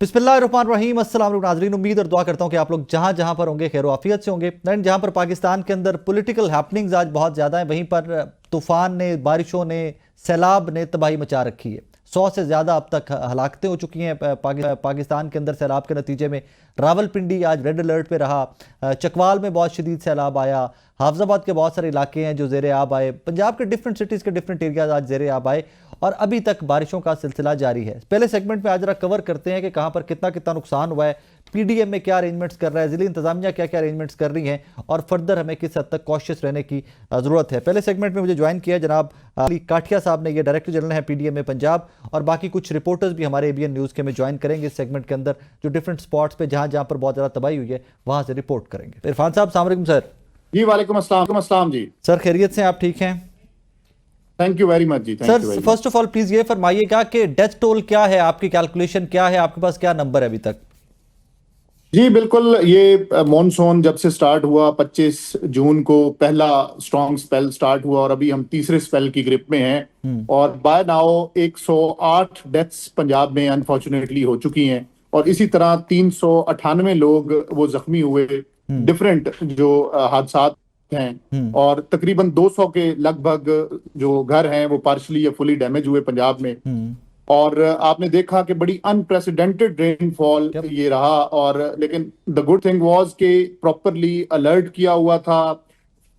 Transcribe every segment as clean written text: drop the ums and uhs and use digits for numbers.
बिस्मिल्लाहिर्रहमानिर्रहीम। अस्सलाम वालेकुम नाज़रीन, उम्मीद और दुआ करता हूँ कि आप लोग जहाँ जहाँ पर होंगे खैर आफियत से होंगे। एंड जहाँ पर पाकिस्तान के अंदर पॉलिटिकल हैपनिंग्स आज बहुत ज़्यादा हैं, वहीं पर तूफ़ान ने, बारिशों ने, सैलाब ने तबाही मचा रखी है। 100 से ज़्यादा अब तक हलाकतें हो चुकी हैं पाकिस्तान के अंदर सैलाब के नतीजे में। रावलपिंडी आज रेड अलर्ट पे रहा, चकवाल में बहुत शदीद सैलाब आया, हाफजाबाद के बहुत सारे इलाके हैं जो ज़ेरे आब आए, पंजाब के डिफरेंट सिटीज़ के डिफरेंट एरियाज आज ज़ेरे आब आए और अभी तक बारिशों का सिलसिला जारी है। पहले सेगमेंट में आज जरा कवर करते हैं कि कहाँ पर कितना कितना नुकसान हुआ है, पीडीएम में क्या अरेंजमेंट्स कर रहा है, ज़िली इंतजामिया क्या क्या अरेंजमेंट्स कर रही हैं और फर्दर हमें किस हद तक कॉशियस रहने की ज़रूरत है। पहले सेगमेंट में मुझे ज्वाइन किया जनाब अली काठिया साहब ने, ये डायरेक्टर जनरल हैं पीडीएम में पंजाब, और बाकी कुछ रिपोर्टर्स भी हमारे एबीएन न्यूज़ के में ज्वाइन करेंगे इस सेगमेंट के अंदर, जो डिफरेंट स्पॉट्स पर जहाँ जहाँ पर बहुत ज़्यादा तबाही हुई है वहाँ से रिपोर्ट करेंगे। इरफान साहब अस्सलाम वालेकुम सर। जी वालेकुम अस्सलाम जी। सर खैरियत से आप ठीक हैं? Thank you very much ji. Sir first of all please ये फरमाइएगा कि डेथ टोल क्या है, आपकी कैलकुलेशन क्या है, आपके पास क्या नंबर है अभी तक? जी बिल्कुल, ये मॉनसून जब से स्टार्ट हुआ 25 जून को पहला स्ट्रॉन्ग स्पेल स्टार्ट हुआ और अभी हम तीसरे स्पेल की ग्रिप में हैं और बाय नाउ 108 डेथ्स पंजाब में अनफॉर्चुनेटली हो चुकी हैं और इसी तरह 398 लोग वो जख्मी हुए डिफरेंट जो हादसा हैं और तकरीबन 200 के लगभग जो घर हैं वो पार्शली या फुली डैमेज हुए पंजाब में। और आपने देखा कि बड़ी अनप्रेसिडेंटेड रेनफॉल ये रहा और लेकिन द गुड थिंग वाज कि प्रॉपरली अलर्ट किया हुआ था।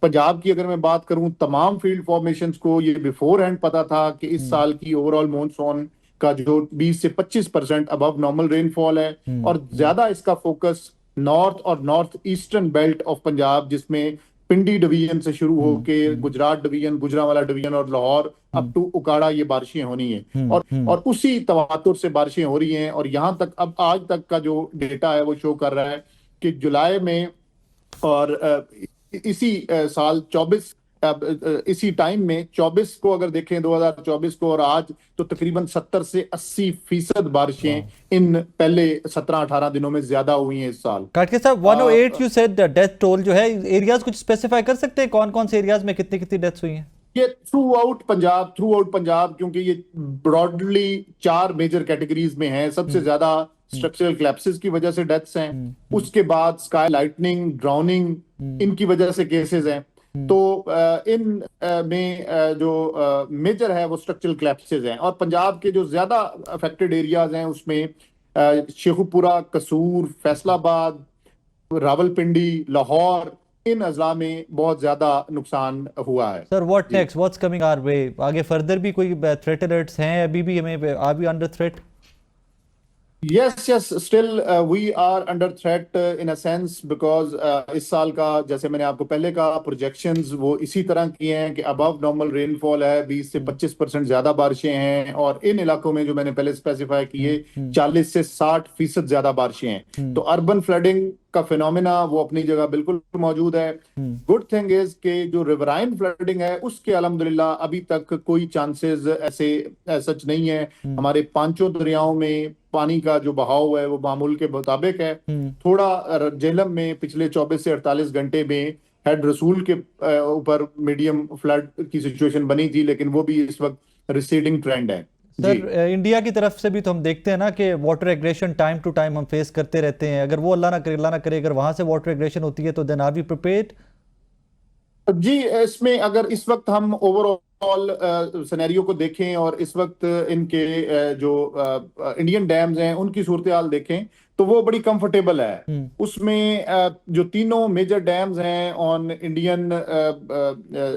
पंजाब की अगर मैं बात करूं, तमाम फील्ड फॉर्मेशंस को ये बिफोर हैंड पता था कि इस साल की ओवरऑल मॉनसून का जो 20 से 25% अबव नॉर्मल रेनफॉल है और ज्यादा इसका फोकस नॉर्थ और north eastern belt of Punjab, जिसमें पिंडी डिवीजन से शुरू होके गुजरात डिवीजन, गुजरांवाला डिवीजन और लाहौर अप टू उकाड़ा ये बारिशें होनी है और उसी तवातुर से बारिशें हो रही हैं। और यहाँ तक अब आज तक का जो डेटा है वो शो कर रहा है कि जुलाई में और इसी साल 24 इसी टाइम में 24 को अगर देखें 2024 को और आज, तो तकरीबन 70 से 80% बारिशें इन पहले 17-18 दिनों में ज्यादा हुई हैं इस साल। काटके साहब 108 यू सेड डेथ टोल जो है, एरियाज कुछ स्पेसिफाई कर सकते हैं कौन कौन से एरियाज में कितनी कितनी डेथ्स हुई हैं? ये थ्रू आउट पंजाब क्योंकि ये ब्रॉडली 4 मेजर कैटेगरीज में है। सबसे ज्यादा स्ट्रक्चरल क्लैप्सेस की वजह से डेथ्स हैं, उसके बाद स्काई लाइटनिंग, ड्राउनिंग, इनकी वजह से केसेस हैं। तो इन में जो मेजर है वो स्ट्रक्चरल क्लैप्सेस हैं और पंजाब के जो ज्यादा अफेक्टेड एरियाज हैं उसमें शेखुपुरा, कसूर, फैसलाबाद, रावलपिंडी, लाहौर, इन अजला में बहुत ज्यादा नुकसान हुआ है। Sir what next, what's coming our way? आगे फर्दर भी कोई थ्रेट अलर्ट्स हैं अभी भी, हमें are we under threat? yes still we are under threat in a sense because इस साल का, जैसे मैंने आपको पहले कहा, प्रोजेक्शंस वो इसी तरह की हैं कि अबव नॉर्मल रेनफॉल है, 20 से 25% ज्यादा बारिशें हैं और इन इलाकों में जो मैंने पहले स्पेसिफाई किए 40 से 60% ज्यादा बारिशें हैं। तो अर्बन फ्लडिंग का फिनोमिना वो अपनी जगह बिल्कुल मौजूद है। गुड थिंग इज कि जो रिवराइन फ्लडिंग है उसके अल्हम्दुलिल्लाह अभी तक कोई चांसेस ऐसे सच नहीं है। हमारे पांचों दरियाओं में पानी का जो बहाव है वो मामूल के मुताबिक है। थोड़ा जेहलम में पिछले 24 से 48 घंटे में हेड रसूल के ऊपर मीडियम फ्लड की सिचुएशन बनी थी, लेकिन वो भी इस वक्त रिसीडिंग ट्रेंड है। सर इंडिया की तरफ से भी तो हम देखते हैं ना कि water aggression time to time हम फेस करते रहते हैं। अगर वो अल्लाह ना करे अगर वहां से वाटर एग्रेशन होती है तो देन आर वी प्रिपेयर्ड? जी, इसमें अगर इस वक्त हम ओवरऑल सिनेरियो को देखें और इस वक्त इनके जो इंडियन डैम्स हैं उनकी सूरत हाल देखें तो वो बड़ी कंफर्टेबल है। उसमें जो तीनों मेजर डैम्स हैं ऑन इंडियन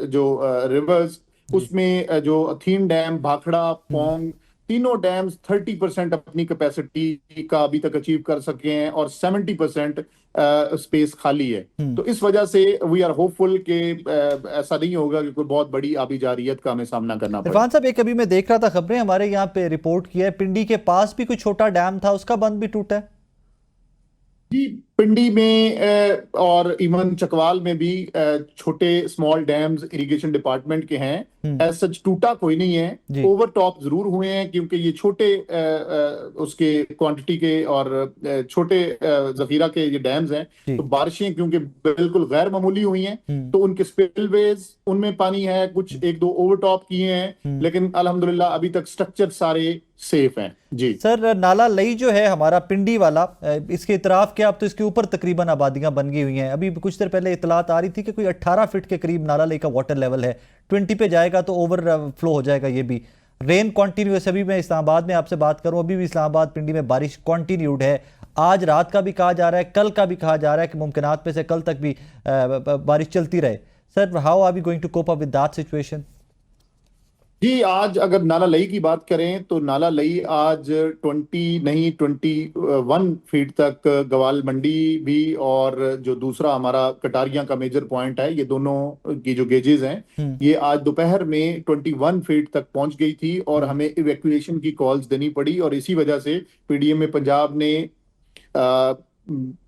जो रिवर्स, उसमें जो अथीन डैम, भाखड़ा, पोंग, तीनों डैम्स 30% अपनी कैपेसिटी का अभी तक अचीव कर सके हैं और 70% स्पेस खाली है। तो इस वजह से वी आर होपफुल कि ऐसा नहीं होगा कि कोई बहुत बड़ी आबिजारियत का हमें सामना करना पड़े। इरफान साहब, एक अभी मैं देख रहा था खबरें हमारे यहाँ पे रिपोर्ट किया है, पिंडी के पास भी कोई छोटा डैम था, उसका बंद भी टूटा है। जी पिंडी में और इवन चकवाल में भी छोटे स्मॉल डैम्स इरिगेशन डिपार्टमेंट के हैं। एज सच टूटा कोई नहीं है, जी ओवर टॉप जरूर हुए हैं क्योंकि ये छोटे उसके क्वांटिटी के और छोटे जखीरा के ये डैम्स हैं। जी तो बारिशें क्योंकि बिल्कुल गैर मामूली हुई हैं, तो उनके स्पिलवेज उनमें पानी है, कुछ एक दो ओवर टॉप किए हैं, लेकिन अल्हम्दुलिल्लाह अभी तक स्ट्रक्चर सारे सेफ हैं। जी सर, नाला लई जो है हमारा पिंडी वाला, इसके इतराफ के आप तो इसके ऊपर तकरीबन आबादियां बन गई हुई हैं। अभी कुछ देर पहले इतलात आ रही थी कि कोई 18 फीट के करीब नाला लई का वाटर लेवल है, 20 पे जाएगा तो ओवर फ्लो हो जाएगा। ये भी रेन कॉन्टिन्यूस, अभी मैं इस्लामाबाद में आपसे बात करूं, अभी भी इस्लामाबाद पिंडी में बारिश कॉन्टिन्यूड है। आज रात का भी कहा जा रहा है, कल का भी कहा जा रहा है कि मुमकिनात में से कल तक भी बारिश चलती रहे। Sir, how are we going to cope up with that situation? जी, आज अगर नाला लई की बात करें तो नाला लई आज 20 नहीं 21 फीट तक गवाल मंडी भी और जो दूसरा हमारा कटारियां का मेजर पॉइंट है, ये दोनों की जो गेजेस हैं ये आज दोपहर में 21 फीट तक पहुंच गई थी और हमें इवैक्यूएशन की कॉल्स देनी पड़ी। और इसी वजह से पीडीएम में पंजाब ने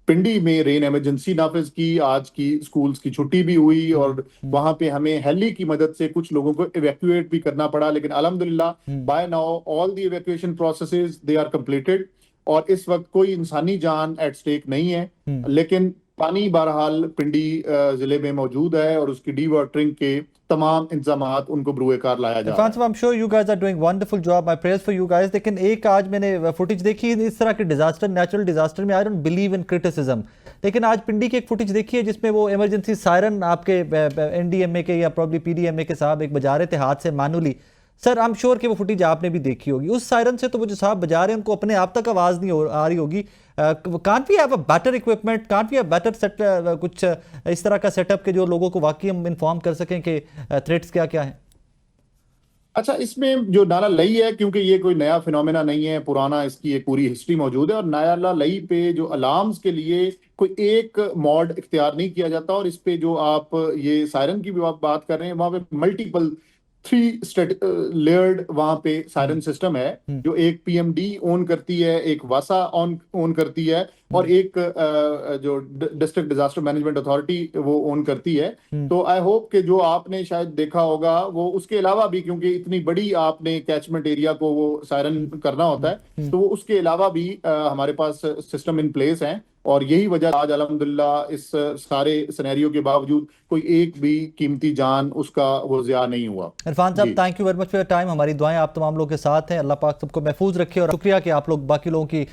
पिंडी में रेन इमरजेंसी नाफिज की, आज की स्कूल्स की छुट्टी भी हुई और वहां पे हमें हेली की मदद से कुछ लोगों को इवैक्यूएट भी करना पड़ा। लेकिन अल्हम्दुलिल्लाह by now all the evacuation processes they are completed और इस वक्त कोई इंसानी जान एट स्टेक नहीं है। लेकिन पानी बहरहाल पिंडी जिले में मौजूद है और उसकी डी वाटरिंग के तमाम इंतजामात उनको बरूए कार लाया जा रहा है। I'm sure you guys are doing wonderful job. My prayers for you guys. लेकिन एक आज मैंने फुटेज देखी इस तरह के डिजास्टर, नेचुरल डिजास्टर में I don't believe in criticism, लेकिन आज पिंडी की एक फुटेज देखी है जिसमें वो इमरजेंसी सायरन आपके एनडीएमए के या प्रॉब्ली पीडीएमए के साहब एक बजा रहे थे हाथ से manually. Sir, I am sure कि वो फुटेज आपने भी देखी होगी। उस सायरन से तो वो जो साहब बजा रहे हैं उनको अपने आप तक आवाज नहीं आ रही होगी। Can't we have a better equipment, can't we have better set, कुछ इस तरह का सेटअप के जो लोगों को वाकई हम इन्फॉर्म कर सकें कि थ्रेट्स क्या क्या हैं? अच्छा, इसमें जो नाला लई है, क्योंकि ये कोई नया फिनोमेना नहीं है, पुराना इसकी एक पूरी हिस्ट्री मौजूद है और नाला लई पे जो अलार्म्स के लिए कोई एक मॉड इख्तियार नहीं किया जाता। और इस पे जो आप ये सायरन की भी आप बात कर रहे हैं, वहां पे मल्टीपल 3 लेयर्ड वहां पे सायरन सिस्टम है जो एक पीएमडी ओन करती है, एक वासा ओन करती है और एक जो डिस्ट्रिक्ट डिजास्टर मैनेजमेंट अथॉरिटी वो ओन करती है। तो आई होप कि जो आपने शायद देखा होगा वो उसके अलावा भी, क्योंकि इतनी बड़ी आपने कैचमेंट एरिया को वो सायरन करना होता है, तो वो उसके अलावा भी हमारे पास सिस्टम इन प्लेस है। और यही वजह आज अल्हम्दुलिल्लाह इस सारे सिनेरियो के बावजूद कोई एक भी कीमती जान उसका वो ज़िया नहीं हुआ। इरफान साहब, thank you very much for your time. हमारी दुआएं आप तमाम लोगों के साथ हैं। अल्लाह पाक सबको महफूज रखे और शुक्रिया कि आप लोग बाकी लोगों की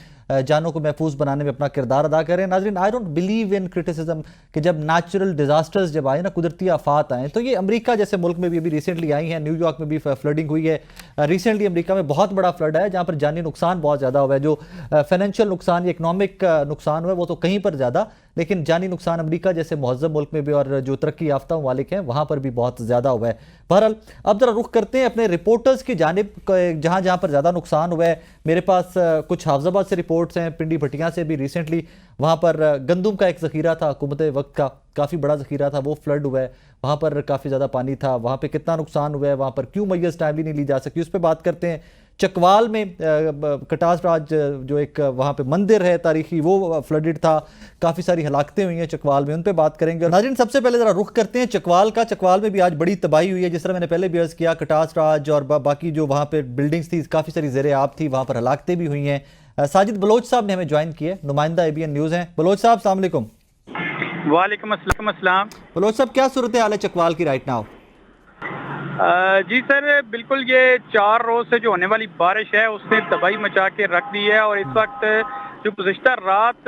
जानों को महफूज बनाने में अपना किरदार अदा करें। नाजरीन, I don't believe in criticism कि जब नेचुरल डिजास्टर्स जब आए ना, कुदरती आफात आए, तो ये अमेरिका जैसे मुल्क में भी अभी रिसेंटली आई हैं, न्यूयॉर्क में भी फ्लडिंग हुई है। रिसेंटली अमेरिका में बहुत बड़ा फ्लड है जहाँ पर जानी नुकसान बहुत ज़्यादा हुआ है। जो फाइनेंशियल नुकसान या इकनॉमिक नुकसान हुआ है वो तो कहीं पर ज़्यादा, लेकिन जानी नुकसान अमेरिका जैसे मुहज़्ज़ब मुल्क में भी और जो तरक्की याफ्ता ममालिक हैं वहाँ पर भी बहुत ज़्यादा हुआ है। बहरहाल, अब ज़रा रुख करते हैं अपने रिपोर्टर्स की जानिब, जहाँ जहाँ पर ज़्यादा नुकसान हुआ है। मेरे पास कुछ हाफजाबाद से रिपोर्ट्स हैं, पिंडी भटियां से भी रिसेंटली वहाँ पर गंदुम का एक ज़ख़ीरा था हुकूमत वक्त का, काफ़ी बड़ा ज़ख़ीरा था, वो फ्लड हुआ है, वहाँ पर काफ़ी ज़्यादा पानी था। वहाँ पर कितना नुकसान हुआ है, वहाँ पर क्यों मैय्यज़ टाइमली नहीं ली जा सकती, उस पर बात करते हैं। चकवाल में कटास राज जो एक वहाँ पे मंदिर है तारीखी, वो फ्लडेड था, काफ़ी सारी हलाकतें हुई हैं चकवाल में, उन पे बात करेंगे। और नाज़रीन, सबसे पहले ज़रा रुख करते हैं चकवाल का। चकवाल में भी आज बड़ी तबाही हुई है, जिस तरह मैंने पहले भी अर्ज़ किया, कटास राज और बाकी जो वहाँ पे बिल्डिंग्स थी काफ़ी सारी ज़ेरे आब थी, वहाँ पर हलाकतें भी हुई हैं। साजिद बलोच साहब ने हमें ज्वाइन किया, नुमाइंदा ABN न्यूज़ हैं। बलोच साहब, अस्सलाम वालेकुम। वालेकुम अस्सलाम। बलोच साहब, क्या सूरत हाल है चकवाल की राइट नाउ? जी सर, बिल्कुल ये 4 रोज से जो होने वाली बारिश है उसने तबाही मचा के रख दी है। और इस वक्त जो गुज़िश्ता रात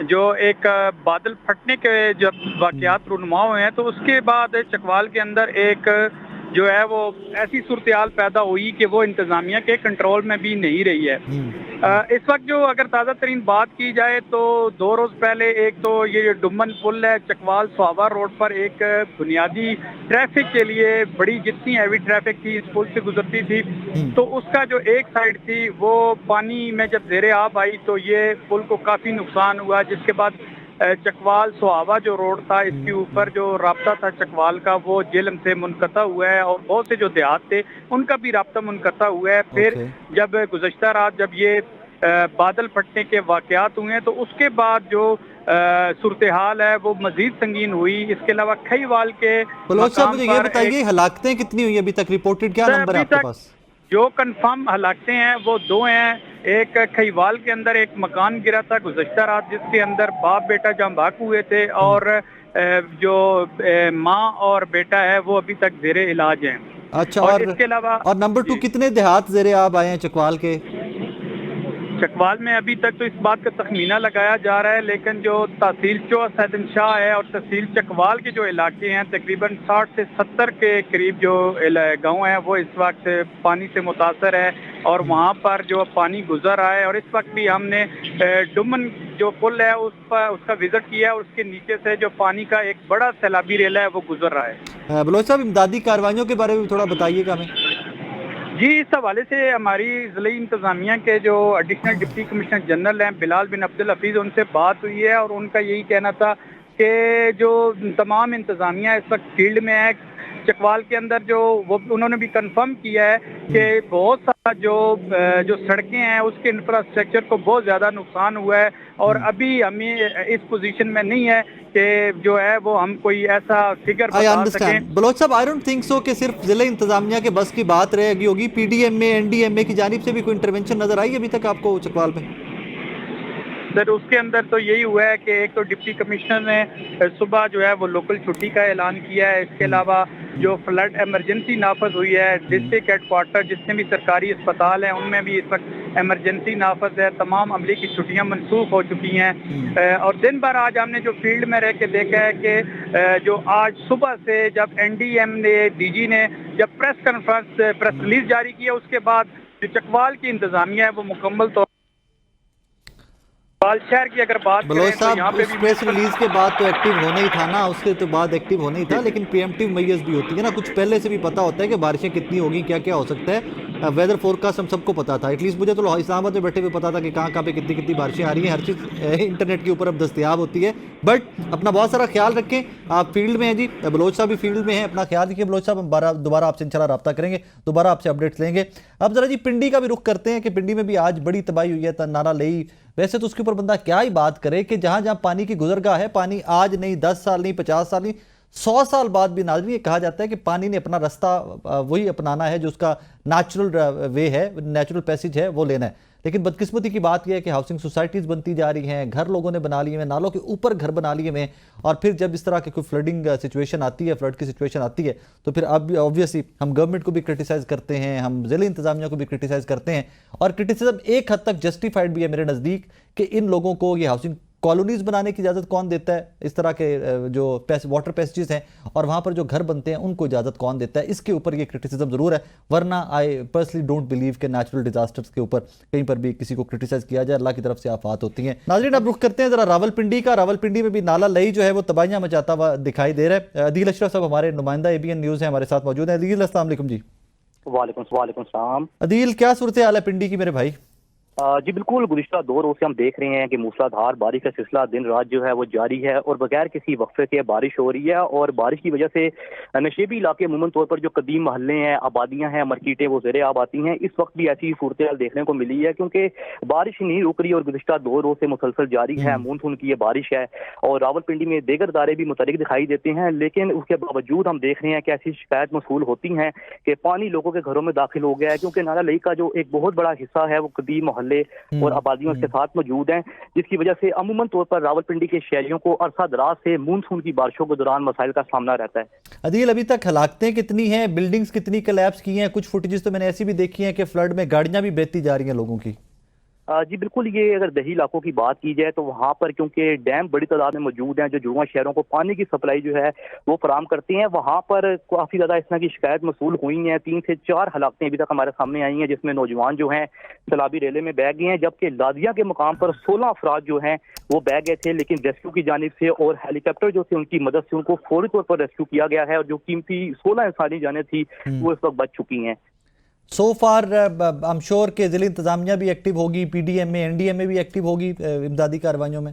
जो एक बादल फटने के जब वाक़यात रूनुमा हुए हैं, तो उसके बाद चकवाल के अंदर एक जो है वो ऐसी सूरत हाल पैदा हुई कि वो इंतज़ामिया के कंट्रोल में भी नहीं रही है। इस वक्त जो अगर ताज़ा तरीन बात की जाए तो 2 रोज़ पहले एक तो ये डुम्मन पुल है चकवाल स्वावा रोड पर, एक बुनियादी ट्रैफिक के लिए बड़ी जितनी हैवी ट्रैफिक थी इस पुल से गुजरती थी, तो उसका जो एक साइड थी वो पानी में जब ज़ेरे आब आई तो ये पुल को काफ़ी नुकसान हुआ। जिसके बाद चकवाल सुहावा जो रोड था, इसके ऊपर जो राब्ता था चकवाल का वो जेलम से मुनक़ता हुआ है और बहुत से जो देहात थे उनका भी राब्ता मुनक़ता हुआ है। फिर जब गुज़श्ता रात जब ये बादल फटने के वाकयात हुए हैं, तो उसके बाद जो सूरत हाल है वो मजीद संगीन हुई। इसके अलावा खईवाल के बलोच साहब मकाम मुझे ये पर बताइए हलाकतें कितनी हुई अभी तक, रिपोर्टेड क्या सर, नंबर है अभी आपके तक पास? जो कंफर्म हलाकतें हैं वो 2 हैं। एक खईवाल के अंदर एक मकान गिरा था गुज़श्ता रात, जिसके अंदर बाप बेटा जाँ बहक हुए थे, और जो माँ और बेटा है वो अभी तक जेरे इलाज हैं। अच्छा, और इसके अलावा और नंबर 2 जी, कितने देहात जेरे आब आए हैं चकवाल के? चकवाल में अभी तक तो इस बात का तखमीना लगाया जा रहा है, लेकिन जो तहसील सैदनशाह है और तहसील चकवाल के जो इलाके हैं, तकरीबन 60 से 70 के करीब जो गाँव हैं वो इस वक्त पानी से मुतासर है, और वहाँ पर जो पानी गुजर रहा है। और इस वक्त भी हमने डुमन जो पुल है उस पर उसका विजिट किया है, और उसके नीचे से जो पानी का एक बड़ा सैलाबी रेला है वो गुजर रहा है। बलोच साहब इमदादी कार्रवाइयों के बारे में भी थोड़ा बताइएगा हमें। जी, इस हवाले से हमारी ज़िले इंतज़ामिया के जो एडिशनल डिप्टी कमिश्नर जनरल हैं बिलाल बिन अब्दुल हफीज़, उनसे बात हुई है, और उनका यही कहना था कि जो तमाम इंतज़ामिया इस वक्त फील्ड में है चकवाल के अंदर, जो वो उन्होंने भी कंफर्म किया है कि बहुत सारा जो सड़कें हैं उसके इंफ्रास्ट्रक्चर को बहुत ज़्यादा नुकसान हुआ है, और अभी हमें इस पोजीशन में नहीं है कि जो है वो हम कोई ऐसा फिगर आई बता अंडरस्टैंड सकें। बलोच साहब, आई डोंट थिंक सो कि सिर्फ जिले इंतजामिया के बस की बात रहेगी होगी। पीडीएमए एनडीएमए की जानिब से भी कोई इंटरवेंशन नजर आई अभी तक आपको चकवाल में? सर, उसके अंदर तो यही हुआ है कि एक तो डिप्टी कमिश्नर ने सुबह जो है वो लोकल छुट्टी का ऐलान किया है। इसके अलावा जो फ्लड एमरजेंसी नाफज हुई है, डिस्ट्रिक्ट हेडक्वार्टर जितने भी सरकारी अस्पताल हैं उनमें भी इस वक्त एमरजेंसी नाफज है। तमाम अमले की छुट्टियां मनसूख हो चुकी हैं, और दिन भर आज हमने जो फील्ड में रह के देखा है कि जो आज सुबह से जब एनडीएम ने डीजी ने जब प्रेस रिलीज जारी किया, उसके बाद जो चकवाल की इंतजामिया है वो मुकम्मल तौर शहर की अगर बात बलोच करें तो यहाँ साहब पे उस भी प्रेस रिलीज के बाद तो एक्टिव होना ही था ना, उसके तो बाद एक्टिव होना ही था, लेकिन प्रीएम्प्टिव मेजर्स भी होती है ना, कुछ पहले से भी पता होता है कि बारिशें कितनी होगी, क्या क्या हो सकता है। वेदर फोरकास्ट हम सबको पता था, एटलीस्ट मुझे तो इस्लामाबाद में बैठे हुए पता था कि कहाँ कहाँ पे कितनी कितनी बारिशें आ रही हैं। हर चीज़ इंटरनेट के ऊपर अब दस्तियाब होती है। बट अपना बहुत सारा ख्याल रखें, आप फील्ड में हैं जी, बलोच साहब भी फील्ड में हैं, अपना ख्याल रखिए बलोच साहब। हम दोबारा आपसे इंशाल्लाह रब्ता करेंगे, दोबारा आपसे अपडेट्स लेंगे। अब जरा जी पिंडी का भी रुख करते हैं कि पिंडी में भी आज बड़ी तबाही हुई है, नारा लई। वैसे तो उसके ऊपर बंदा क्या ही बात करे कि जहां जहां पानी की गुजरगाह है, पानी आज नहीं 10 साल नहीं 50 साल नहीं 100 साल बाद भी नाज़रीन ये कहा जाता है कि पानी ने अपना रास्ता वही अपनाना है जो उसका नेचुरल वे है, नेचुरल पैसेज है, वो लेना है। लेकिन बदकिस्मती की बात यह है कि हाउसिंग सोसाइटीज़ बनती जा रही हैं, घर लोगों ने बना लिए हैं, नालों के ऊपर घर बना लिए हैं, और फिर जब इस तरह की कोई फ्लडिंग सिचुएशन आती है, फ्लड की सिचुएशन आती है, तो फिर अब ऑब्वियसली हम गवर्नमेंट को भी क्रिटिसाइज़ करते हैं, हम ज़िले इंतजामिया को भी क्रिटिसाइज़ करते हैं, और क्रिटिसिज्म एक हद तक जस्टिफाइड भी है मेरे नज़दीक कि इन लोगों को ये हाउसिंग कॉलोनीज बनाने की इजाज़त कौन देता है, इस तरह के जो वाटर पैसेजेस हैं और वहाँ पर जो घर बनते हैं उनको इजाज़त कौन देता है, इसके ऊपर ये क्रिटिसिज्म ज़रूर है। वरना आई पर्सनली डोंट बिलीव कि नेचुरल डिजास्टर्स के ऊपर कहीं पर भी किसी को क्रिटिसाइज किया जाए, अल्लाह की तरफ से आफात होती हैं। नाज़रीन अब रुख करते हैं ज़रा रावलपिंडी का। रावलपिंडी में भी नाला लई जो है वो तबाहियाँ मचाता हुआ दिखाई दे रहा है। अदील अशरफ साहब हमारे नुमाइंदा एबीएन न्यूज़ है, हमारे साथ मौजूद है। अदील अस्सलाम वालेकुम जी। वालेकुम सलाम। अदील क्या सूरत हाल है पिंडी की मेरे भाई? जी बिल्कुल, गुज़िश्ता 2 रोज से हम देख रहे हैं कि मूसलाधार बारिश का सिलसिला दिन रात जो है वो जारी है, और बगैर किसी वक्फे के बारिश हो रही है, और बारिश की वजह से नशेबी इलाके अमूमन तौर पर जो कदीम महल्ले हैं, आबादियां हैं, मार्केटें वो ज़ेरे आब आती हैं। इस वक्त भी ऐसी सूरत हाल देखने को मिली है क्योंकि बारिश नहीं रुक रही और गुज़िश्ता 2 रोज से मुसलसल जारी है, मानसून की ये बारिश है। और रावलपिंडी में दीगर इदारे भी मुतहरिक दिखाई देते हैं, लेकिन उसके बावजूद हम देख रहे हैं कि ऐसी शिकायत मसूल होती हैं कि पानी लोगों के घरों में दाखिल हो गया है, क्योंकि नाला लई का जो एक बहुत बड़ा हिस्सा है वो कदीम मोहल्ले और आबादियों के साथ मौजूद हैं, जिसकी वजह से अमूमन तौर पर रावलपिंडी के शहरियों को अरसा दराज से मानसून की बारिशों के दौरान मसाइल का सामना रहता है। अदील अभी तक हलाकतें कितनी हैं, बिल्डिंग्स कितनी कोलैप्स की हैं? कुछ फुटेजेस तो मैंने ऐसी भी देखी हैं कि फ्लड में गाड़ियां भी बहती जा रही हैं लोगों की। जी बिल्कुल, ये अगर दही इलाकों की बात की जाए तो वहाँ पर क्योंकि डैम बड़ी तादाद में मौजूद हैं जो जुड़वा शहरों को पानी की सप्लाई जो है वो फराम करते हैं, वहाँ पर काफ़ी ज़्यादा इस तरह की शिकायत मसूल हुई हैं। 3 से 4 हलाकतें अभी तक हमारे सामने आई हैं, जिसमें नौजवान जो हैं सैलाबी रेले में बह गए हैं, जबकि लादिया के मुकाम पर 16 अफराद जो हैं वो बह गए थे, लेकिन रेस्क्यू की जानिब से और हेलीकॉप्टर जो थे उनकी मदद से उनको फौरी तौर पर रेस्क्यू किया गया है, और जो कीमती 16 इंसानी जानें थी वो इस वक्त बच चुकी हैं। सो फार आई एम श्योर के जिले इंतजामिया भी एक्टिव होगी, पीडीएमए एनडीएमए भी एक्टिव होगी इमदादी कार्रवाइयों में।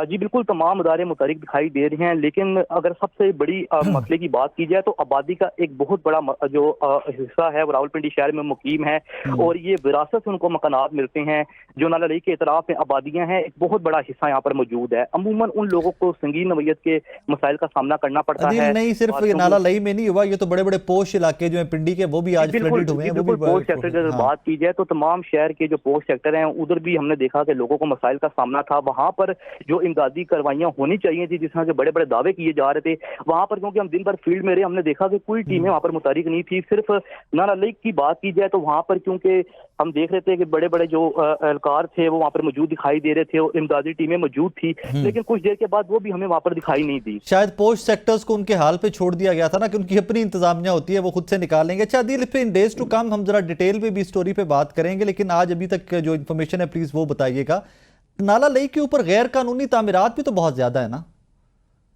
जी बिल्कुल, तमाम इदारे मुतहरिक दिखाई दे रहे हैं, लेकिन अगर सबसे बड़ी मसले की बात की जाए तो आबादी का एक बहुत बड़ा जो हिस्सा है वो रावलपिंडी शहर में मुकीम है और ये विरासत से उनको मकानात मिलते हैं। जो नाला लई के इतराफ में आबादियां हैं, एक बहुत बड़ा हिस्सा यहाँ पर मौजूद है। अमूमन उन लोगों को संगीन नौइयत के मसाइल का सामना करना पड़ता है। नहीं सिर्फ ये नाला लई में नहीं हुआ, ये तो बड़े बड़े पोश इलाके जो है पिंडी के वो भी आज फ्लडेड हुए हैं। बिल्कुल, पोस्ट सेक्टर की अगर बात की जाए तो तमाम शहर के जो पोस्ट सेक्टर हैं उधर भी हमने देखा कि लोगों को मसाइल का सामना था। वहां पर जो इमदादी कार्रवाइयां होनी चाहिए थी, जिस तरह के बड़े बड़े दावे किए जा रहे थे, वहां पर क्योंकि हम दिन भर फील्ड में रहे, हमने देखा कि कोई टीमें वहां पर मुतारिक नहीं थी। सिर्फ नाला लई की बात की जाए तो वहां पर क्योंकि हम देख रहे थे कि बड़े बड़े जो एहलकार थे वो वहां पर मौजूद दिखाई दे रहे थे और इमदादी टीमें मौजूद थी, लेकिन कुछ देर के बाद वो भी हमें वहां पर दिखाई नहीं दी। शायद पोस्ट सेक्टर्स को उनके हाल पे छोड़ दिया गया था ना, कि उनकी अपनी इंतजामिया होती है, वो खुद से निकालेंगे। अच्छा दिल, पे इन डेज टू कम हम जरा डिटेल में भी स्टोरी पे बात करेंगे, लेकिन आज अभी तक जो इन्फॉर्मेशन है प्लीज वो बताइएगा। नाला लई के ऊपर गैर कानूनी तामीरात भी तो बहुत ज्यादा है ना?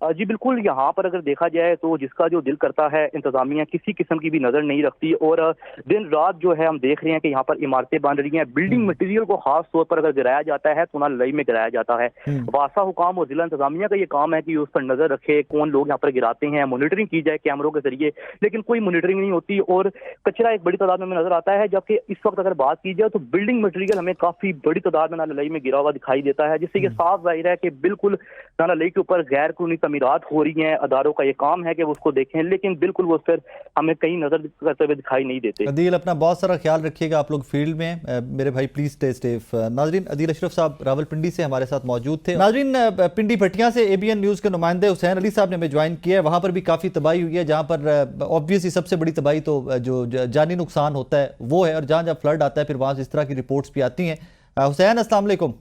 जी बिल्कुल, यहाँ पर अगर देखा जाए तो जिसका जो दिल करता है इंतजामिया किसी किस्म की भी नजर नहीं रखती और दिन रात जो है हम देख रहे हैं कि यहाँ पर इमारतें बन रही हैं। बिल्डिंग मटेरियल को खास तौर पर अगर गिराया जाता है तो नाला लई में गिराया जाता है। वासा हुकाम और जिला इंतजामिया का ये काम है कि उस पर नजर रखे, कौन लोग यहाँ पर गिराते हैं, मॉनिटरिंग की जाए कैमरों के जरिए, लेकिन कोई मॉनिटरिंग नहीं होती और कचरा एक बड़ी तादाद में नजर आता है। जबकि इस वक्त अगर बात की जाए तो बिल्डिंग मटेरियल हमें काफी बड़ी तादाद में नाला लई में गिरा हुआ दिखाई देता है, जिससे ये साफ जाहिर है कि बिल्कुल नाला लई के ऊपर गैर कानूनी तमीरात हो रही हैं। अदारों का ये काम है कि वो उसको देखें, लेकिन बिल्कुल वो फिर हमें कहीं नजर करते हुए दिखाई नहीं देते। अदील, अपना बहुत सारा ख्याल रखिएगा, आप लोग फील्ड में मेरे भाई, प्लीज स्टे सेफ। नाजरीन, अदील अशरफ साहब रावलपिंडी से हमारे साथ मौजूद थे। नाजरीन, पिंडी भटिया से ABN न्यूज़ के नुमाइंदे हुसैन अली साहब ने हमें ज्वाइन किया है। वहाँ पर भी काफ़ी तबाही हुई है, जहाँ पर ऑब्वियसली सबसे बड़ी तबाही तो जो जानी नुकसान होता है वो है, और जहाँ जहाँ फ्लड आता है फिर वहाँ से इस तरह की रिपोर्ट्स भी आती हैं। हुसैन, अस्सलाम वालेकुम।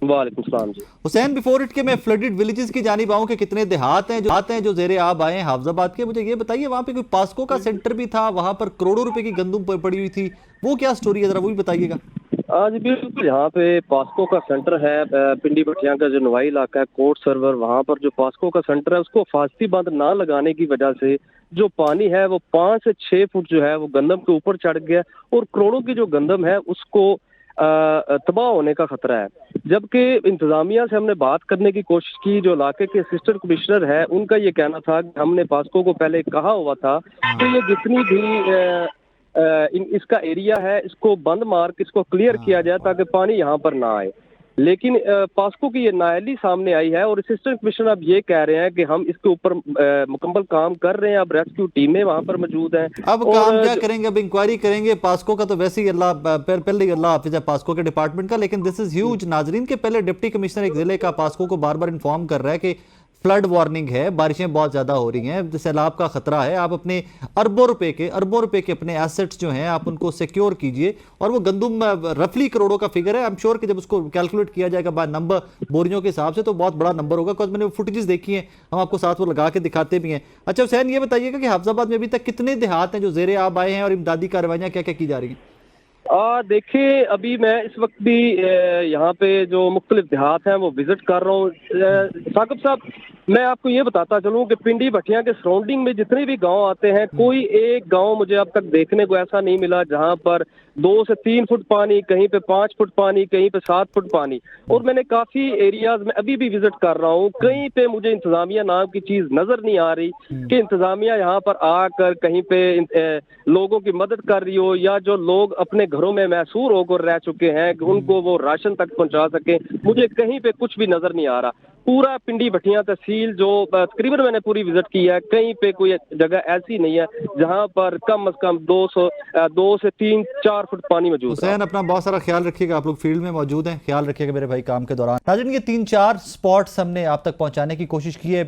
वालेकुम सलाम जी। हुसैन, बिफोर इट के मैं फ्लडेड विलेजेस की जानिब आऊं कि कितने देहात हैं जो ज़ेरे आब आए हैं हाफजाबाद के, मुझे ये बताइए वहाँ पे कोई पास्को का सेंटर भी था, वहाँ पर करोड़ों रुपए की गंदुम पड़ी हुई थी, वो क्या स्टोरी है, जरा वो भी बताइएगा। आज बिल्कुल यहाँ पे पास्को का सेंटर है, पिंडी भटिया का जो नवाई इलाका है, कोर्ट सर्वर, वहाँ पर जो पास्को का सेंटर है उसको फास्ती बंद ना लगाने की वजह से जो पानी है वो 5 से 6 फुट जो है वो गंदम के ऊपर चढ़ गया और करोड़ों की जो गंदम है उसको तबाह होने का खतरा है। जबकि इंतजामिया से हमने बात करने की कोशिश की, जो इलाके के असिस्टेंट कमिश्नर है उनका ये कहना था कि हमने पास्को को पहले कहा हुआ था कि ये जितनी भी इसका एरिया है इसको बंद मार के इसको क्लियर किया जाए ताकि पानी यहाँ पर ना आए, लेकिन पास्को की ये नाअहली सामने आई है और असिस्टेंट कमिश्नर अब ये कह रहे हैं कि हम इसके ऊपर मुकम्मल काम कर रहे हैं। अब रेस्क्यू टीमें वहां पर मौजूद हैं। अब काम क्या करेंगे? अब इंक्वायरी करेंगे। पास्को का तो वैसे ही पहले ही अल्लाह हाफिज है पास्को के डिपार्टमेंट का, लेकिन दिस इज ह्यूज। नाजरीन के पहले डिप्टी कमिश्नर एक जिले का पास्को को बार बार इन्फॉर्म कर रहा है कि फ्लड वार्निंग है, बारिशें बहुत ज़्यादा हो रही हैं, सैलाब का खतरा है, आप अपने अरबों रुपए के अपने एसेट्स जो हैं आप उनको सिक्योर कीजिए। और वो गंदुम रफली करोड़ों का फिगर है। आई एम श्योर कि जब उसको कैलकुलेट किया जाएगा बाय नंबर बोरियों के हिसाब से तो बहुत बड़ा नंबर होगा, बिकॉज मैंने फुटेजेस देखी हैं, हम आपको साथ वो लगा के दिखाते भी हैं। अच्छा हुसैन, ये बताइएगा कि हाफजाबाद में अभी तक कितने देहात हैं जो ज़ेरे आब आए हैं और इमदादी कार्रवाइयाँ क्या क्या की जा रही हैं? देखिए, अभी मैं इस वक्त भी यहाँ पे जो मुख्तलिफ देहात हैं वो विजिट कर रहा हूँ। साकिब साहब, मैं आपको ये बताता चलूँ कि पिंडी भटिया के सराउंडिंग में जितने भी गांव आते हैं, कोई एक गांव मुझे अब तक देखने को ऐसा नहीं मिला जहां पर 2 से 3 फुट पानी, कहीं पे 5 फुट पानी, कहीं पे 7 फुट पानी। और मैंने काफी एरियाज में अभी भी विजिट कर रहा हूँ, कहीं पे मुझे इंतजामिया नाम की चीज नजर नहीं आ रही कि इंतजामिया यहाँ पर आकर कहीं पे लोगों की मदद कर रही हो, या जो लोग अपने घरों में महसूर होकर रह चुके हैं कि उनको वो राशन तक पहुंचा सके। मुझे कहीं पे कुछ भी नजर नहीं आ रहा। पूरा पिंडी भटिया तहसील जो तकरीबन मैंने पूरी विजिट की है, कहीं पे कोई जगह ऐसी नहीं है जहां पर कम से कम 2 से 3-4 फुट पानी मौजूद है। हुसैन, अपना बहुत सारा ख्याल रखिएगा, आप लोग फील्ड में मौजूद हैं, ख्याल रखिएगा मेरे भाई काम के दौरान। नाज़रीन, ये 3-4 स्पॉट्स हमने आप तक पहुंचाने की कोशिश की है।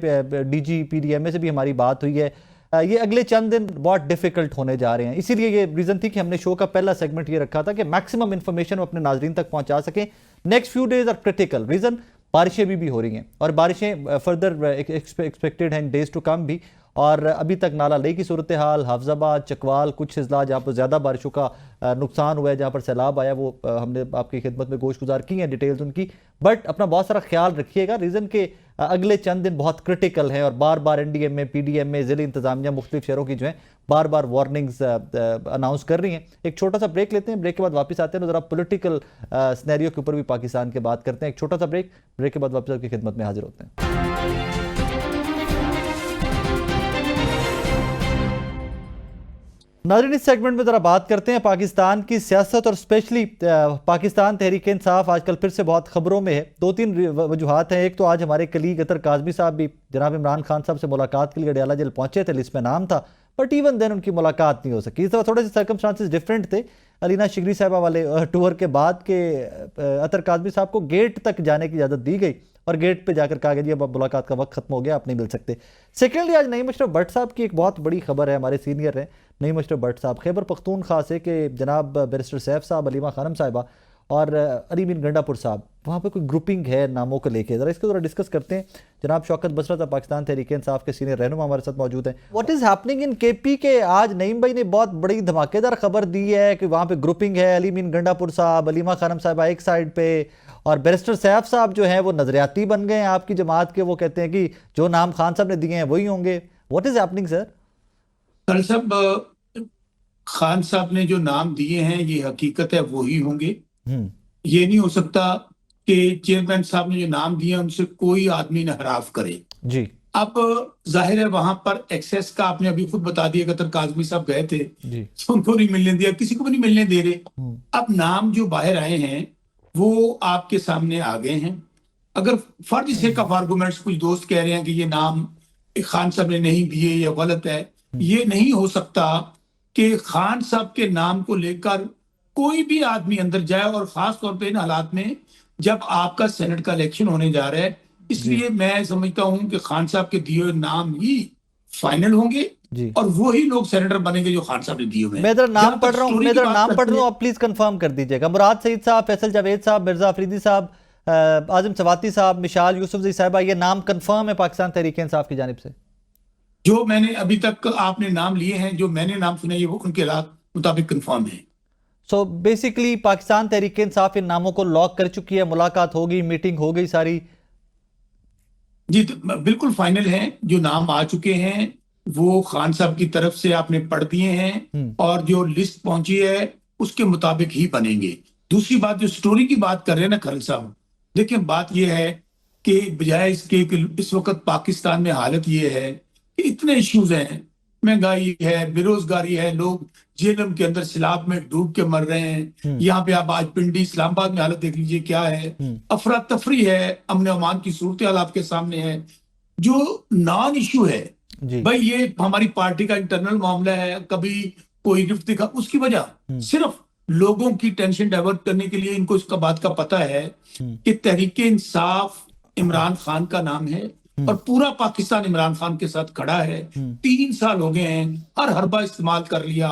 DG PDMA से भी हमारी बात हुई है। ये अगले चंद दिन बहुत डिफिकल्ट होने जा रहे हैं, इसीलिए ये रीज़न थी कि हमने शो का पहला सेगमेंट ये रखा था कि मैक्सिमम इन्फॉर्मेशन अपने नाजरीन तक पहुंचा सकें। Next few days are critical. Reason, बारिशें भी हो रही हैं और बारिशें फर्दर एक्सपेक्टेड हैं डेज टू कम भी। और अभी तक नाला लेक की सूरत हाल, हाफजाबाद, चकवाल, कुछ अजला जहाँ पर ज़्यादा बारिशों का नुकसान हुआ है, जहाँ पर सैलाब आया, वो हमने आपकी खिदमत में गोश गुजार की हैं डिटेल्स उनकी। बट अपना बहुत सारा ख्याल रखिएगा, रीज़न के अगले चंद दिन बहुत क्रिटिकल हैं और बार बार NDMA, PDMA, ज़िले इंतजामिया मुख्तलिफ शहरों की जो है बार बार वार्निंग्स अनाउंस कर रही हैं। एक छोटा सा ब्रेक लेते हैं, ब्रेक के बाद वापस आते हैं तो ज़रा पॉलिटिकल सिनेरियो के ऊपर भी पाकिस्तान के बात करते हैं। एक छोटा सा ब्रेक के बाद वापस आपकी खिदमत में हाजिर होते हैं। नाज़रीन, इस सेगमेंट में ज़रा बात करते हैं पाकिस्तान की सियासत और स्पेशली पाकिस्तान तहरीक इंसाफ आजकल फिर से बहुत खबरों में है। 2-3 वजूहात हैं। एक तो आज हमारे कलीग अतर काज़मी साहब भी जनाब इमरान खान साहब से मुलाकात के लिए अडयाला जेल पहुंचे थे, लिस्ट में नाम था, बट इवन देन उनकी मुलाकात नहीं हो सकी। इस दफ़ा थोड़े से सर्कमस्टांसेस डिफरेंट थे। अलीना शिगरी साहबा वाले टूर के बाद के अतर काज़मी साहब को गेट तक जाने की इजाज़त दी गई और गेट पे जाकर कहा गया जी अब मुलाकात का वक्त खत्म हो गया, आप नहीं मिल सकते। सेकेंडली, आज नईम अशरफ भट्ट साहब की एक बहुत बड़ी खबर है, हमारे सीनियर हैं नईम अशरफ भट्ट साहब, खैबर पख्तूनख्वा से कि जनाब बैरिस्टर सैफ साहब, अलीमा खानम साहिबा और अली मीन गंडापुर साहब, वहाँ पे कोई ग्रुपिंग है नामों को लेके, ज़रा इसको ज़रा डिस्कस करते हैं। जनाब शौकत बसरा साहब पाकिस्तान तहरीक इंसाफ के सीनियर रहनुमा हमारे साथ मौजूद हैं। What is happening in KP के आज नईम भाई ने बहुत बड़ी धमाकेदार खबर दी है कि वहाँ पे ग्रुपिंग है, अली मीन गंडापुर साहब, अलीमा खानम साहिबा एक साइड पे और बैरिस्टर सैफ साहब जो हैं वो नजरियाती बन गए हैं आपकी जमात के। वो कहते हैं कि जो नाम खान साहब ने दिए हैं वही होंगे। What is happening sir? Sir साहब, खान साहब ने जो नाम दिए हैं ये हकीकत है वही होंगे। ये नहीं हो सकता कि चेयरमैन साहब ने जो नाम दिए उनसे कोई आदमी नहराफ करे जी। अब जाहिर है वहां पर एक्सेस का आपने अभी खुद बता दिया, कतर काजमी साहब गए थे जी। तो उनको नहीं मिलने दिया, किसी को भी नहीं मिलने दे रहे। अब नाम जो बाहर आए हैं वो आपके सामने आ गए हैं। अगर for the sake of arguments कुछ दोस्त कह रहे हैं कि ये नाम खान साहब ने नहीं दिए या गलत है, ये नहीं हो सकता कि खान साहब के नाम को लेकर कोई भी आदमी अंदर जाए, और खास तौर पे इन हालात में जब आपका सेनेट का इलेक्शन होने जा रहा है। इसलिए मैं समझता हूं कि खान साहब के दिए हुए नाम ही फाइनल होंगे और वही लोग सेनेटर बनेंगे जो खान साहब ने दिए हुए। मैं इधर नाम पढ़ रहा हूँ, आप प्लीज कंफर्म कर दीजिएगा। मुराद सईद साहब, फैसल जावेद साहब, मिर्जा अफरीदी साहब, आजम सवाती साहब, मिशाल यूसुफजई साहिबा, ये नाम कंफर्म है पाकिस्तान तहरीक इंसाफ की जानिब से? जो मैंने अभी तक आपने नाम लिए हैं, जो मैंने नाम सुने, वो उनके मुताबिक कंफर्म है। सो बेसिकली पाकिस्तान तहरीक इंसाफ इन नामों को लॉक कर चुकी है, मुलाकात हो गई, मीटिंग हो गई सारी? जी बिल्कुल फाइनल है। जो नाम आ चुके हैं वो खान साहब की तरफ से आपने पढ़ दिए हैं और जो लिस्ट पहुंची है उसके मुताबिक ही बनेंगे। दूसरी बात, जो स्टोरी की बात कर रहे हैं ना खरल साहब, देखिए बात यह है कि बजाय इसके कि इस वक्त पाकिस्तान में हालत ये है कि इतने इश्यूज हैं, महंगाई है, बेरोजगारी है, लोग जेलम के अंदर सैलाब में डूब के मर रहे हैं। यहाँ पे आप आज पिंडी इस्लामाबाद में हालत देख लीजिए क्या है, अफरा तफरी है, अमन अमान की सूरत हाल आपके सामने है। जो नॉन इश्यू है भाई, ये हमारी पार्टी का इंटरनल मामला है, कभी कोई गिफ्ट दिखा, उसकी वजह सिर्फ लोगों की टेंशन डाइवर्ट करने के लिए इनको इसका बात का पता है कि तहरीक इंसाफ इमरान खान का नाम है और पूरा पाकिस्तान इमरान खान के साथ खड़ा है। 3 साल हो गए हैं, हर हरबा इस्तेमाल कर लिया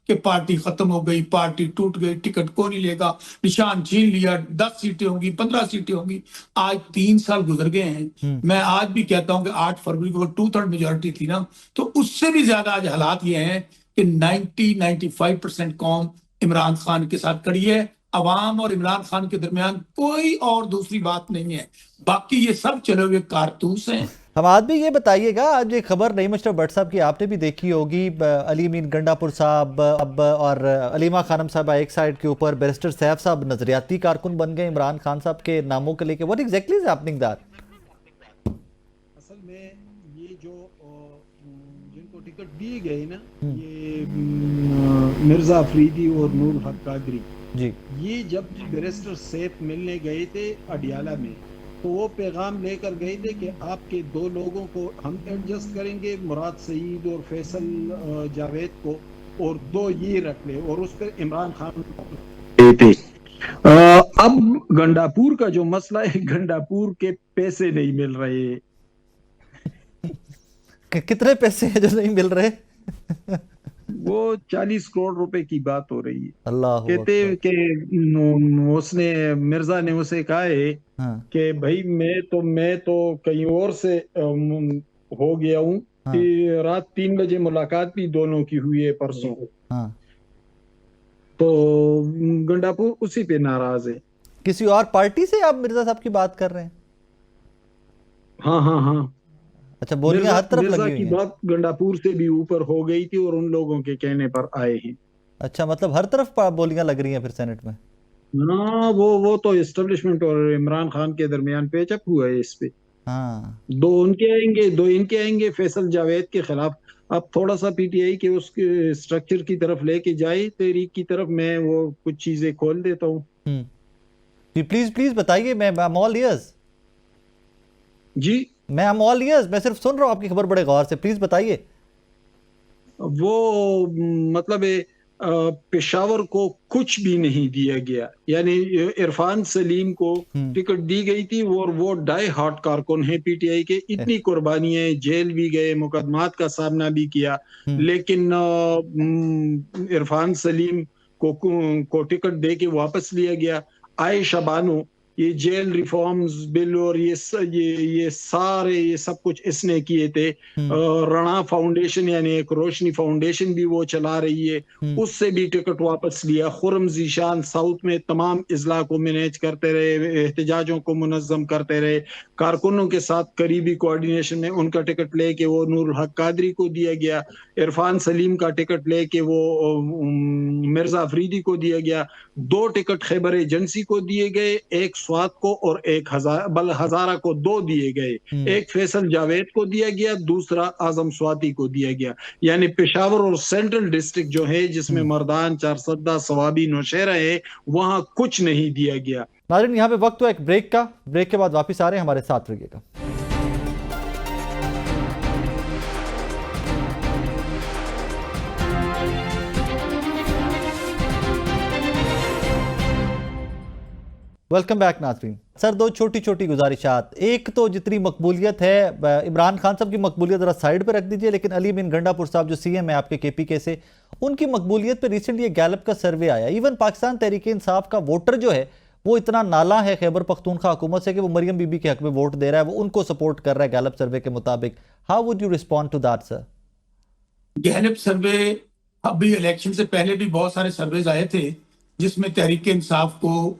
कि पार्टी खत्म हो गई, पार्टी टूट गई, टिकट को नहीं लेगा, निशान छीन लिया, 10 सीटें होंगी, 15 सीटें होंगी। आज 3 साल गुजर गए हैं। मैं आज भी कहता हूं कि 8 फरवरी को 2/3 मेजोरिटी थी ना, तो उससे भी ज्यादा आज हालात ये हैं कि 90-95% कौम इमरान खान के साथ खड़ी है। अवाम और इमरान खान के दरमियान कोई और दूसरी बात नहीं है, बाकी ये सब चले हुए कारतूस हैं। हम आज भी ये बताइएगा, आज ये खबर नईम अशरफ भट्ट साहब की आपने भी देखी होगी, अली मीन गंडापुर साहब अब और अलीमा खानम साहब एक साइड के ऊपर, बैरिस्टर सैफ साहब नजरियाती कारकुन बन गए इमरान खान साहब के नामों के लेके। What exactly is happening that? असल में ये जो जिनको टिकट दी गई ना, ये मिर्जा अफरीदी और नूर हक कादरी जी, ये जब बैरिस्टर सैफ मिलने गए थे अडियाला में, तो वो पैगाम लेकर गए थे कि आपके 2 लोगों को हम एडजस्ट करेंगे, मुराद सईद और फैसल जावेद को, और 2 ये रख ले, और उस पर इमरान खान थे। अब गंडापुर का जो मसला है, गंडापुर के पैसे नहीं मिल रहे। कितने पैसे हैं जो नहीं मिल रहे? वो 40 करोड़ रुपए की बात हो रही है। अल्लाह कहते कि उसने मिर्जा ने उसे कहा है कि भाई मैं तो कहीं और से हो गया हूँ, कि रात 3 बजे मुलाकात भी दोनों की हुई है परसों। हाँ। तो गंडापुर उसी पे नाराज है। किसी और पार्टी से आप मिर्जा साहब की बात कर रहे हैं? हाँ हाँ हाँ। अच्छा, बोलियां हर तरफ मिर्जा लगी की हुई हैं। बात गंडापुर से भी ऊपर हो गई थी और उन लोगों के कहने पर आए हैं। अच्छा, मतलब हर तरफ बोलियां लग रही हैं फिर सेनेट में। हाँ, वो तो एस्टेब्लिशमेंट और इमरान खान के दरमियान पेचअप हुआ है इस पे। हाँ। 2 उनके आएंगे, 2 इनके आएंगे फैसल जावेद के खिलाफ। अब थोड़ा सा पीटीआई के उसके स्ट्रक्चर की तरफ लेके जाए, तहरीक की तरफ, मैं वो कुछ चीजें खोल देता हूँ। जी प्लीज प्लीज बताइए, मैं ऑल इयर्स। जी, मैं ऑल इयर्स, मैं सिर्फ सुन रहा हूँ आपकी खबर बड़े गौर से, प्लीज बताइए। वो मतलब पेशावर को कुछ भी नहीं दिया गया, यानी इरफान सलीम को टिकट दी गई थी और वो डाई हार्ट कारकुन है पीटीआई के। इतनी कुर्बानियां, जेल भी गए, मुकदमात का सामना भी किया, लेकिन इरफान सलीम को टिकट दे के वापस लिया गया। आयशा बानो, ये जेल रिफॉर्म्स बिल और ये सारे ये सब कुछ इसने किए थे। रणा फाउंडेशन यानी एक रोशनी फाउंडेशन भी वो चला रही है, उससे भी टिकट वापस लिया। खुरम जीशान साउथ में तमाम इजला को मैनेज करते रहे, एहतजाजों को मुनज़्ज़म करते रहे, कारकुनों के साथ करीबी कोऑर्डिनेशन में उनका टिकट लेके वो नूर हक कादरी को दिया गया। इरफान सलीम का टिकट लेके वो मिर्जा अफरीदी को दिया गया। 2 टिकट खैबर एजेंसी को दिए गए, एक स्वात को और एक हजारा को 2 दिए गए। एक फैसल जावेद को दिया गया, दूसरा आजम स्वाति को दिया गया। यानी पेशावर और सेंट्रल डिस्ट्रिक्ट जो है, जिसमें मर्दान, चारसद्दा, सवाबी, नौशेरा है, वहां कुछ नहीं दिया गया। नाज़रीन, यहाँ पे वक्त हुआ एक ब्रेक का। ब्रेक के बाद वापस आ रहे हैं, हमारे साथ रहिएगा। वेलकम बैक नाज़रीन। सर, 2 छोटी छोटी गुजारिशात। एक तो जितनी मकबूलियत है, इमरान खान साहब की मकबूलियत ज़रा साइड पे रख दीजिए, लेकिन अली बिन गंडापुर साहब जो सीएम है आपके केपीके से, उनकी मकबूलियत पे रिसेंटली ये गैलप का सर्वे आया। इवन पाकिस्तान तहरीक इंसाफ का वोटर जो है वो इतना नाला है खैबर पख्तूनख्वा हुकूमत से कि वो मरियम बीबी के हक में वोट दे रहा है, वो उनको सपोर्ट कर रहा है गैलप सर्वे के मुताबिक। How would you respond to that sir? Gallup survey, अभी इलेक्शन से पहले भी बहुत सारे सर्वेज आए थे जिसमें तहरीक इंसाफ को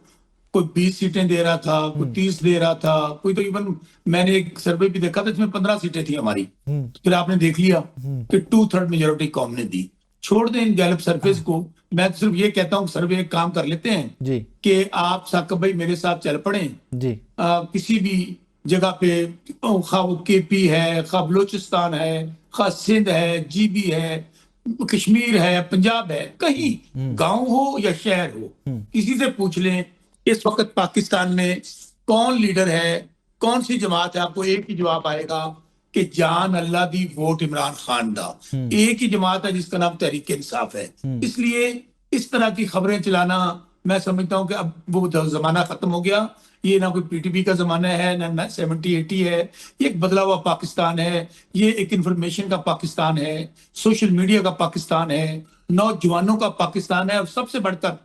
कोई 20 सीटें दे रहा था, कोई 30 दे रहा था, कोई तो इवन मैंने एक सर्वे भी देखा था जिसमें 15 सीटें थी हमारी। फिर आपने देख लिया कि 2/3 मेजोरिटी कौम ने दी। छोड़ दें इन गैलप सर्वेज को। मैं तो सिर्फ ये कहता हूँ, सर्वे एक काम कर लेते हैं जी कि आप साकिब भाई मेरे साथ चल पड़े जी। किसी भी जगह पे, खा केपी है, खा बलोचिस्तान है, खा सिंध है, जीबी है, कश्मीर है, पंजाब है, कहीं गांव हो या शहर हो, किसी से पूछ लें इस वक्त पाकिस्तान में कौन लीडर है, कौन सी जमात है, आपको एक ही जवाब आएगा कि जान अल्लाह दी वोट इमरान खान दा। एक ही जमात है जिसका नाम तहरीक इंसाफ है। इसलिए इस तरह की खबरें चलाना, मैं समझता हूं कि अब वो जमाना खत्म हो गया। ये ना कोई पीटीपी का जमाना है, ना 70-80 है। ये एक बदला हुआ पाकिस्तान है, ये एक इंफॉर्मेशन का पाकिस्तान है, सोशल मीडिया का पाकिस्तान है, नौजवानों का पाकिस्तान है, और सबसे बढ़कर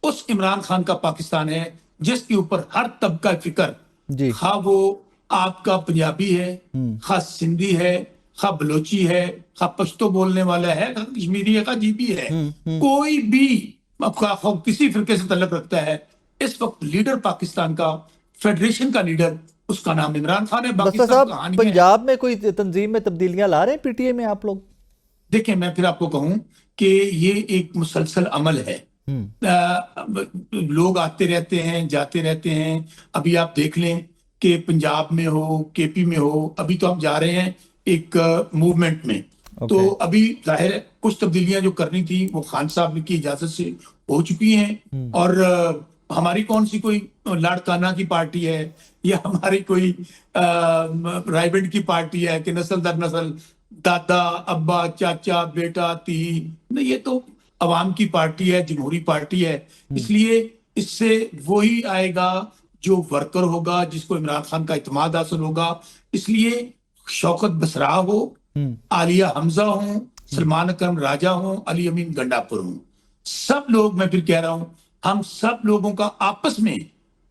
उस इमरान खान का पाकिस्तान है जिसके ऊपर हर तबका फिक्र, खा वो आपका पंजाबी है, खा सिंधी है, खा बलोची है, खा पश्तो बोलने वाला है, खा कश्मीरी है, खा जीबी है, कोई भी किसी फिरके से तल्लुक रखता है, इस वक्त लीडर पाकिस्तान का, फेडरेशन का लीडर, उसका नाम इमरान खान है। बाकी सब कहानी है। पंजाब में कोई तंजीम में तब्दीलियां ला रहे हैं पीटीए में आप लोग? देखिए, मैं फिर आपको कहूं कि ये एक मुसलसल अमल है। लोग आते रहते हैं, जाते रहते हैं। अभी आप देख लें कि पंजाब में हो, केपी में हो, अभी तो हम जा रहे हैं एक मूवमेंट में। तो अभी जाहिर है कुछ तब्दीलियां जो करनी थी वो खान साहब की इजाजत से हो चुकी हैं। और हमारी कौन सी कोई लाड़काना की पार्टी है या हमारी कोई रायबेंड की पार्टी है कि नस्ल दर नस्ल, दादा, अब्बा, चाचा, बेटा, ती, नहीं, ये तो अवाम की पार्टी है, जमहूरी पार्टी है। इसलिए इससे वही आएगा जो वर्कर होगा, जिसको इमरान खान का इत्मीनान हासिल होगा। इसलिए शौकत बसरा हो, आलिया हमजा हो, सलमान अकरम राजा हो, अली अमीन गंडापुर हो, सब लोग, मैं फिर कह रहा हूं, हम सब लोगों का आपस में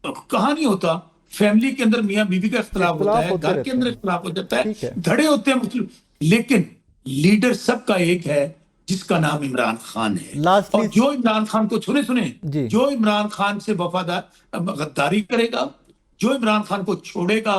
कहां नहीं होता, फैमिली के अंदर मियां बीवी का इख्तिलाफ होता है, घर के अंदर इख्तिलाफ हो जाता है, धड़े होते हैं मुख्तलिफ। लेकिन लीडर सबका एक है, जिसका नाम इमरान खान है। Lastly- और जो इमरान खान को सुने जी। जो इमरान खान से गद्दारी करेगा, जो इमरान खान को छोड़ेगा,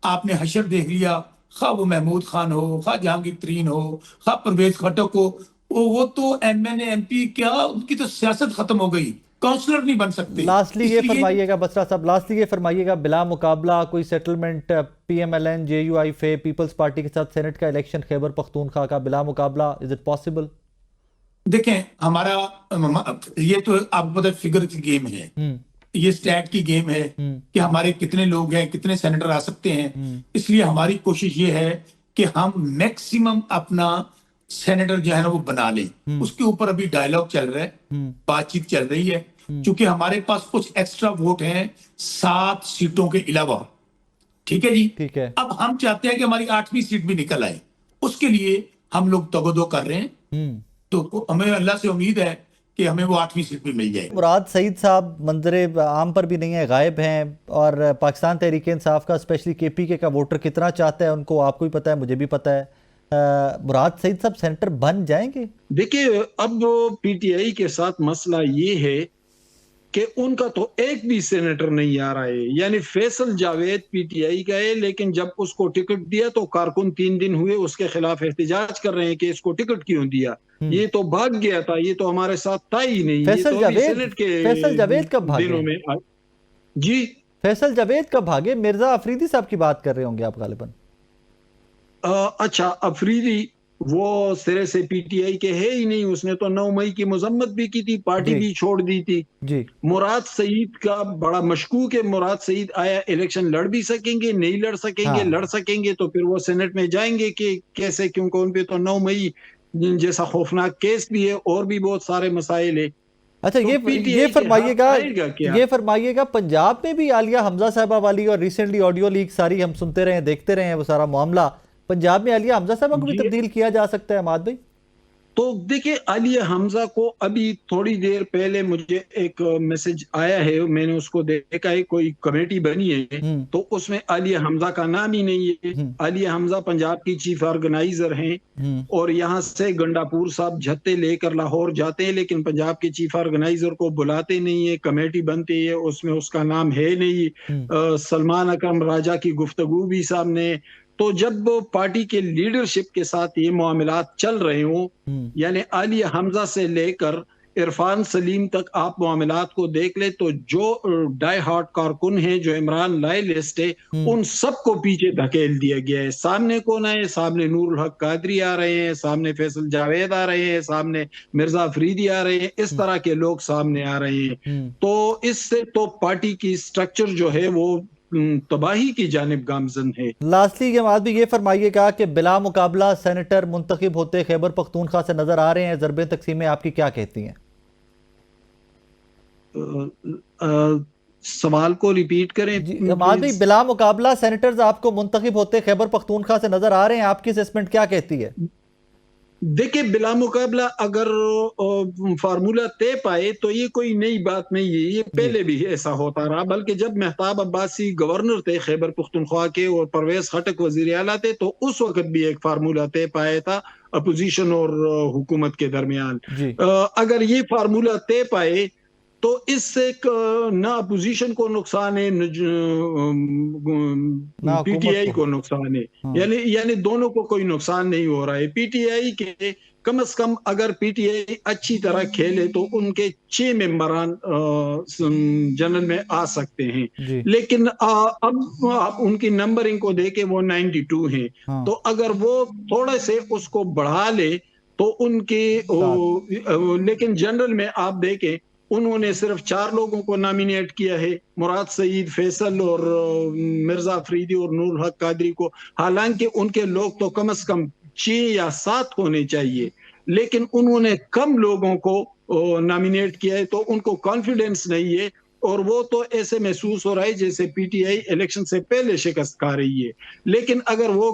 आपने हशर देख लिया, खा वो महमूद खान हो, खा जहांगीर तरीन हो, खा परवेज खटक हो, वो तो एमएनए एमपी क्या, उनकी तो सियासत खत्म हो गई, काउंसलर नहीं बन सकते। लास्टली ये इसलिए- फरमाइएगा बसरा साहब, लास्टली ये फरमाइएगा, बिला मुकाबला कोई सेटलमेंट पीएमएलएन जेयूआई फे पीपल्स पार्टी के साथ सेनेट का इलेक्शन खैबर पख्तूनख्वा का बिला मुकाबला, इज इट पॉसिबल? देखें, हमारा ये तो आपको पता है फिगर की गेम है, ये स्टैट की गेम है कि हमारे कितने लोग हैं, कितने सेनेटर आ सकते हैं। इसलिए हमारी कोशिश ये है कि हम मैक्सिमम अपना सेनेटर जो है ना वो बना लें। उसके ऊपर अभी डायलॉग चल रहा है, बातचीत चल रही है, क्योंकि हमारे पास कुछ एक्स्ट्रा वोट हैं 7 सीटों के अलावा। ठीक है जी, ठीक है। अब हम चाहते हैं कि हमारी 8वीं सीट भी निकल आए, उसके लिए हम लोग तगोदो कर रहे हैं। तो हमें अल्लाह से उम्मीद है कि हमें वो 8वीं सीट भी मिल जाए। मुराद सईद साहब मंजरे आम पर भी नहीं है, गायब हैं, और पाकिस्तान तहरीक इंसाफ का स्पेशली केपीके का वोटर कितना चाहता है उनको आपको भी पता है, मुझे भी पता है। मुराद सईद साहब सेनेटर बन जाएंगे? देखिए, अब पीटीआई के साथ मसला ये है कि उनका तो एक भी सेनेटर नहीं आ रहा है। यानी फैसल जावेद पीटीआई का है, लेकिन जब उसको टिकट दिया तो कारकुन 3 दिन हुए उसके खिलाफ एहतजाज कर रहे हैं कि इसको टिकट क्यों दिया, ये तो भाग गया था, ये तो हमारे साथ था ही नहीं। फैसल जावेद कब भागे? दिनों में जी, फैसल जावेद कब भागे? मिर्जा अफरीदी साहब की बात कर रहे होंगे आप गालिबन। अच्छा, अफरीदी वो सिरे से पीटीआई के है ही नहीं, उसने तो 9 मई की मजम्मत भी की थी, पार्टी भी छोड़ दी थी जी। मुराद सईद का बड़ा मशकूक है, मुराद सईद आया इलेक्शन लड़ भी सकेंगे, नहीं लड़ सकेंगे, लड़ सकेंगे तो फिर वो सेनेट में जाएंगे कि कैसे, क्योंकि उन पे तो 9 मई जैसा खौफनाक केस भी है और भी बहुत सारे मसाइल है। अच्छा, तो ये फरमाइएगा पंजाब में भी आलिया हमजा साहबा वाली और रिसेंटली ऑडियो लीक सारी हम सुनते रहे, देखते रहे वो सारा मामला, पंजाब में आलिया हमजा साहबा को भी तब्दील किया जा सकता है अहमद भाई? तो देखिए, आलिया हमजा को अभी थोड़ी देर पहले मुझे एक मैसेज आया है, मैंने उसको देखा है, कोई कमेटी बनी है तो उसमें आलिया हमजा का नाम ही नहीं है। आलिया हमजा पंजाब की चीफ ऑर्गेनाइजर हैं और यहाँ से गंडापुर साहब झत्ते लेकर लाहौर जाते हैं, लेकिन पंजाब के चीफ ऑर्गेनाइजर को बुलाते नहीं है। कमेटी बनती है, उसमें उसका नाम है नहीं। सलमान अकरम राजा की गुफ्तगू भी सामने। तो जब पार्टी के लीडरशिप के साथ ये मामलात चल रहे हों, यानी आलिया हमजा से लेकर इरफान सलीम तक आप मामलात को देख ले, तो जो डाई हार्ट कारकुन है, जो इमरान लॉयलिस्ट है, उन सबको पीछे धकेल दिया गया है। सामने कौन आए? सामने नूरुल हक कादरी आ रहे हैं, सामने फैसल जावेद आ रहे हैं, सामने मिर्जा अफरीदी आ रहे हैं, इस तरह के लोग सामने आ रहे हैं। तो इससे तो पार्टी की स्ट्रक्चर जो है वो तबाही की जानिब गामजन है। लास्टली ये फरमाइएगा कि बिला मुकाबला सेनेटर मुंतखब होते खैबर पख्तूनख्वा से नजर आ रहे हैं, ज़रबे तकसीमें आपकी क्या कहती हैं? सवाल को रिपीट करें अहमद भाई, बिला मुकाबला सेनेटर्स आपको मुंतखब होते खैबर पख्तूनख्वा से नजर आ रहे हैं, आपकी असेसमेंट क्या कहती है? देखिए, बिला मुकाबला अगर फार्मूला तय पाए तो ये कोई नई बात नहीं है, ये पहले भी ऐसा होता रहा। बल्कि जब मेहताब अब्बासी गवर्नर थे खैबर पख्तूनख्वा के और परवेज खटक वजीर आला थे, तो उस वक्त भी एक फार्मूला तय पाया था अपोजिशन और हुकूमत के दरमियान। अगर ये फार्मूला तय पाए तो इससे ना अपोजिशन को नुकसान है, पीटीआई को नुकसान है। यानी दोनों को कोई नुकसान नहीं हो रहा है। पीटीआई के कम से कम अगर पीटीआई अच्छी तरह खेले तो उनके 6 मेंबरान जनरल में आ सकते हैं, लेकिन अब आप उनकी नंबरिंग को देके वो 92 हैं। तो अगर वो थोड़े से उसको बढ़ा ले तो उनके लेकिन जनरल में आप देखें उन्होंने सिर्फ 4 लोगों को नॉमिनेट किया है, मुराद सईद, फैसल और मिर्जा अफरीदी और नूरुल हक कादरी को। हालांकि उनके लोग तो कम से कम 6 या 7 होने चाहिए, लेकिन उन्होंने कम लोगों को नॉमिनेट किया है, तो उनको कॉन्फिडेंस नहीं है और वो तो ऐसे महसूस हो रहा है जैसे पीटीआई इलेक्शन से पहले शिकस्त खा रही है। लेकिन अगर वो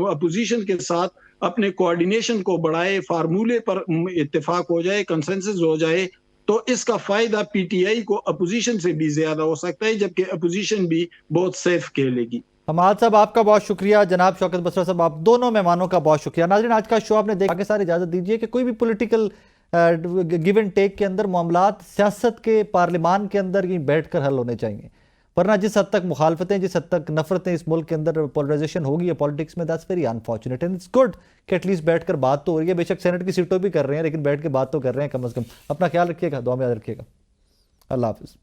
अपोजिशन के साथ अपने कोऑर्डिनेशन को बढ़ाए, फार्मूले पर इत्तेफाक हो जाए, कंसेंसस हो जाए, तो इसका फायदा पीटीआई को अपोजिशन से भी ज्यादा हो सकता है, जबकि अपोजिशन भी बहुत सेफ खेलेगी। हमाद साहब आपका बहुत शुक्रिया, जनाब शौकत बसरा साहब आप दोनों मेहमानों का बहुत शुक्रिया। नाज़रीन आज का शो आपने देखा, आगे सारी इजाज़त दीजिए कि कोई भी पॉलिटिकल गिव एंड टेक के अंदर मामलात सियासत के पार्लिमान के अंदर ही बैठ कर हल होने चाहिए, वरना जिस हद तक मुखालफतें, जिस हद तक नफरतें इस मुल्क के अंदर पोलराइजेशन होगी है पॉलिटिक्स में, that's very unfortunate and it's good कि एटलीस्ट बैठ कर बात तो हो रही है। बेशक सेनेट की सीटों भी कर रहे हैं लेकिन बैठ के बात तो कर रहे हैं कम अज़ कम। अपना ख्याल रखिएगा, दुआ में याद रखिएगा। अल्लाह हाफिज़।